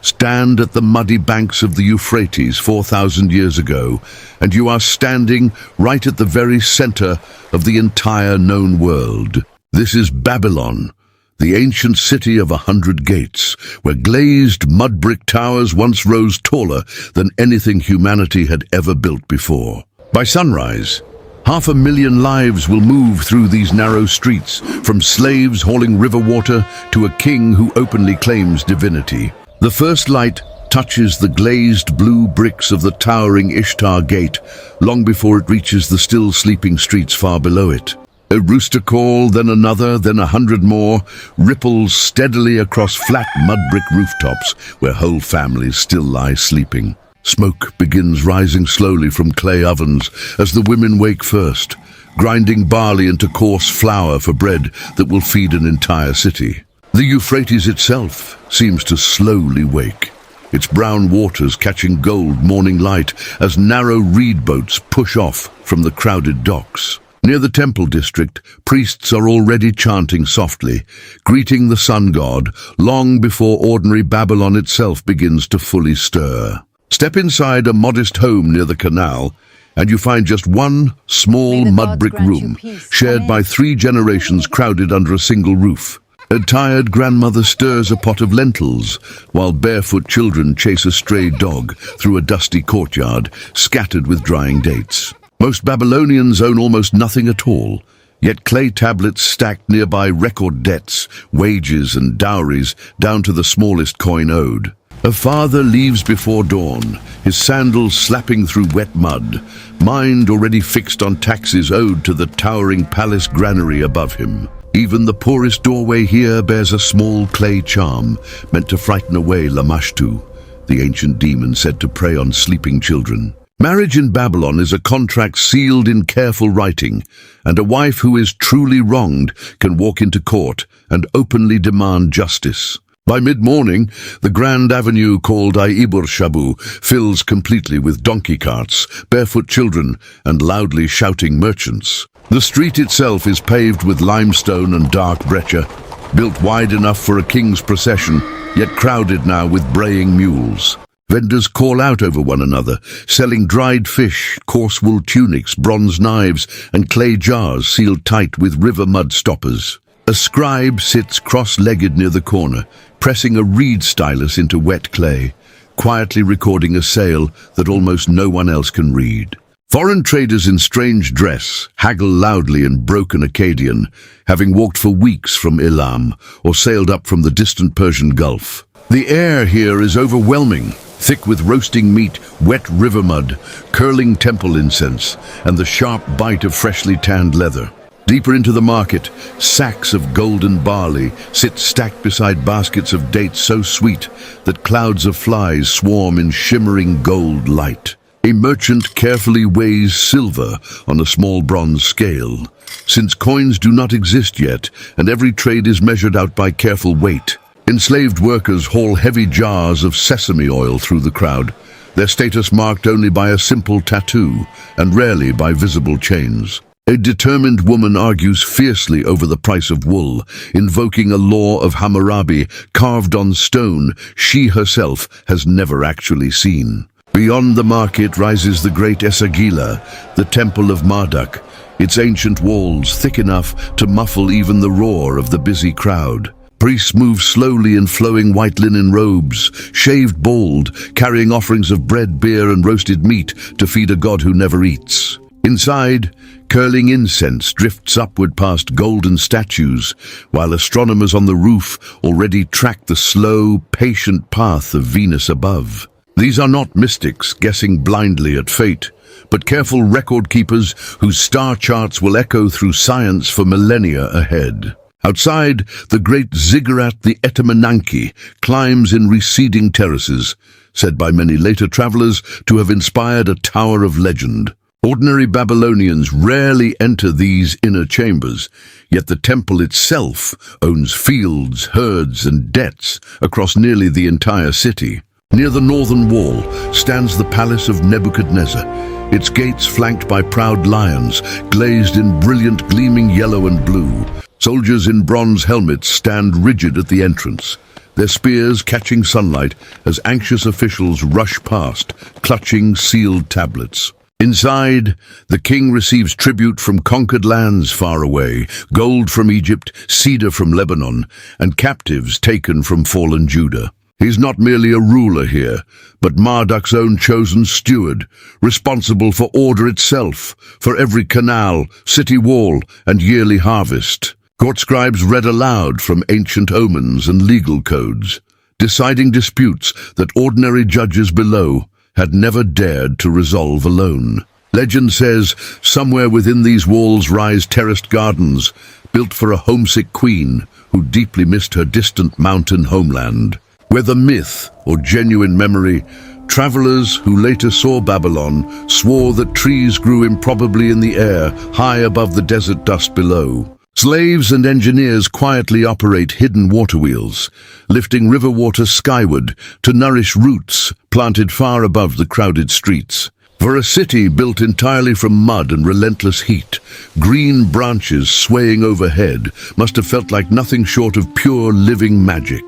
stand at the muddy banks of the Euphrates 4,000 years ago, and you are standing right at the very center of the entire known world. This is Babylon, the ancient city of 100 gates, where glazed mud-brick towers once rose taller than anything humanity had ever built before. By sunrise, 500,000 lives will move through these narrow streets, from slaves hauling river water to a king who openly claims divinity. The first light touches the glazed blue bricks of the towering Ishtar Gate long before it reaches the still sleeping streets far below it. A rooster call, then another, then 100 more, ripples steadily across flat mud-brick rooftops where whole families still lie sleeping. Smoke begins rising slowly from clay ovens as the women wake first, grinding barley into coarse flour for bread that will feed an entire city. The Euphrates itself seems to slowly wake, its brown waters catching gold morning light as narrow reed boats push off from the crowded docks. Near the temple district, priests are already chanting softly, greeting the sun god long before ordinary Babylon itself begins to fully stir. Step inside a modest home near the canal, and you find just one small mud-brick room, shared by 3 generations crowded under a single roof. A tired grandmother stirs a pot of lentils, while barefoot children chase a stray dog through a dusty courtyard, scattered with drying dates. Most Babylonians own almost nothing at all, yet clay tablets stacked nearby record debts, wages and dowries down to the smallest coin owed. A father leaves before dawn, his sandals slapping through wet mud, mind already fixed on taxes owed to the towering palace granary above him. Even the poorest doorway here bears a small clay charm, meant to frighten away Lamashtu, the ancient demon said to prey on sleeping children. Marriage in Babylon is a contract sealed in careful writing, and a wife who is truly wronged can walk into court and openly demand justice. By mid-morning, the grand avenue called Aibur Shabu fills completely with donkey carts, barefoot children, and loudly shouting merchants. The street itself is paved with limestone and dark breccia, built wide enough for a king's procession, yet crowded now with braying mules. Vendors call out over one another, selling dried fish, coarse wool tunics, bronze knives, and clay jars sealed tight with river mud stoppers. A scribe sits cross-legged near the corner, pressing a reed stylus into wet clay, quietly recording a sale that almost no one else can read. Foreign traders in strange dress haggle loudly in broken Akkadian, having walked for weeks from Elam or sailed up from the distant Persian Gulf. The air here is overwhelming, thick with roasting meat, wet river mud, curling temple incense, and the sharp bite of freshly tanned leather. Deeper into the market, sacks of golden barley sit stacked beside baskets of dates so sweet that clouds of flies swarm in shimmering gold light. A merchant carefully weighs silver on a small bronze scale, since coins do not exist yet and every trade is measured out by careful weight. Enslaved workers haul heavy jars of sesame oil through the crowd, their status marked only by a simple tattoo and rarely by visible chains. A determined woman argues fiercely over the price of wool, invoking a law of Hammurabi carved on stone she herself has never actually seen. Beyond the market rises the great Esagila, the temple of Marduk, its ancient walls thick enough to muffle even the roar of the busy crowd. Priests move slowly in flowing white linen robes, shaved bald, carrying offerings of bread, beer, and roasted meat to feed a god who never eats. Inside, curling incense drifts upward past golden statues, while astronomers on the roof already track the slow, patient path of Venus above. These are not mystics guessing blindly at fate, but careful record keepers whose star charts will echo through science for millennia ahead. Outside, the great ziggurat, the Etemenanki, climbs in receding terraces, said by many later travelers to have inspired a tower of legend. Ordinary Babylonians rarely enter these inner chambers, yet the temple itself owns fields, herds, and debts across nearly the entire city. Near the northern wall stands the palace of Nebuchadnezzar, its gates flanked by proud lions, glazed in brilliant gleaming yellow and blue. Soldiers in bronze helmets stand rigid at the entrance, their spears catching sunlight as anxious officials rush past, clutching sealed tablets. Inside, the king receives tribute from conquered lands far away, gold from Egypt, cedar from Lebanon, and captives taken from fallen Judah. He's not merely a ruler here, but Marduk's own chosen steward, responsible for order itself, for every canal, city wall, and yearly harvest. Court scribes read aloud from ancient omens and legal codes, deciding disputes that ordinary judges below had never dared to resolve alone. Legend says somewhere within these walls rise terraced gardens, built for a homesick queen who deeply missed her distant mountain homeland. Whether myth or genuine memory, travelers who later saw Babylon swore that trees grew improbably in the air, high above the desert dust below. Slaves and engineers quietly operate hidden water wheels, lifting river water skyward to nourish roots planted far above the crowded streets. For a city built entirely from mud and relentless heat, green branches swaying overhead must have felt like nothing short of pure living magic.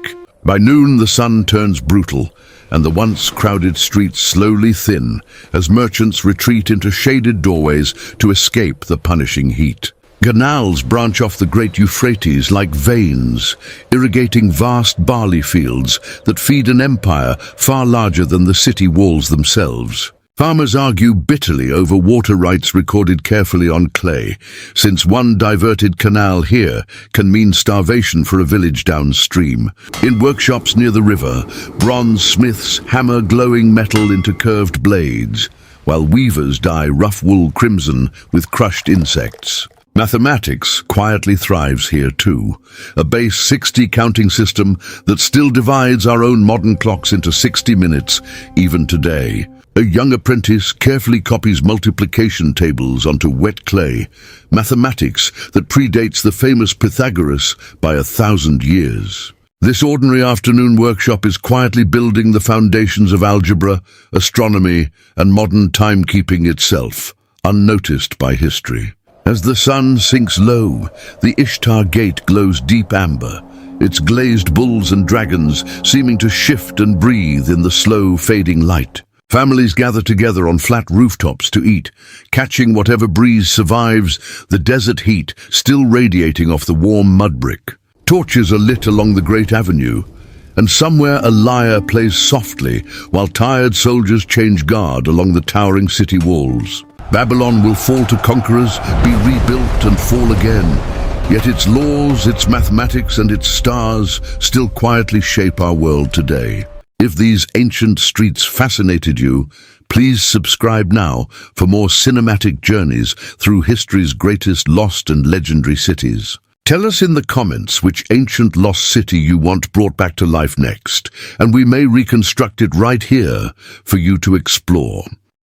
By noon the sun turns brutal, and the once crowded streets slowly thin as merchants retreat into shaded doorways to escape the punishing heat. Canals branch off the great Euphrates like veins, irrigating vast barley fields that feed an empire far larger than the city walls themselves. Farmers argue bitterly over water rights recorded carefully on clay, since one diverted canal here can mean starvation for a village downstream. In workshops near the river, bronze smiths hammer glowing metal into curved blades, while weavers dye rough wool crimson with crushed insects. Mathematics quietly thrives here too, a base 60 counting system that still divides our own modern clocks into 60 minutes, even today. A young apprentice carefully copies multiplication tables onto wet clay, mathematics that predates the famous Pythagoras by 1,000 years. This ordinary afternoon workshop is quietly building the foundations of algebra, astronomy, and modern timekeeping itself, unnoticed by history. As the sun sinks low, the Ishtar Gate glows deep amber, its glazed bulls and dragons seeming to shift and breathe in the slow fading light. Families gather together on flat rooftops to eat, catching whatever breeze survives, the desert heat still radiating off the warm mudbrick. Torches are lit along the great avenue, and somewhere a lyre plays softly while tired soldiers change guard along the towering city walls. Babylon will fall to conquerors, be rebuilt and fall again. Yet its laws, its mathematics, and its stars still quietly shape our world today. If these ancient streets fascinated you, please subscribe now for more cinematic journeys through history's greatest lost and legendary cities. Tell us in the comments which ancient lost city you want brought back to life next, and we may reconstruct it right here for you to explore.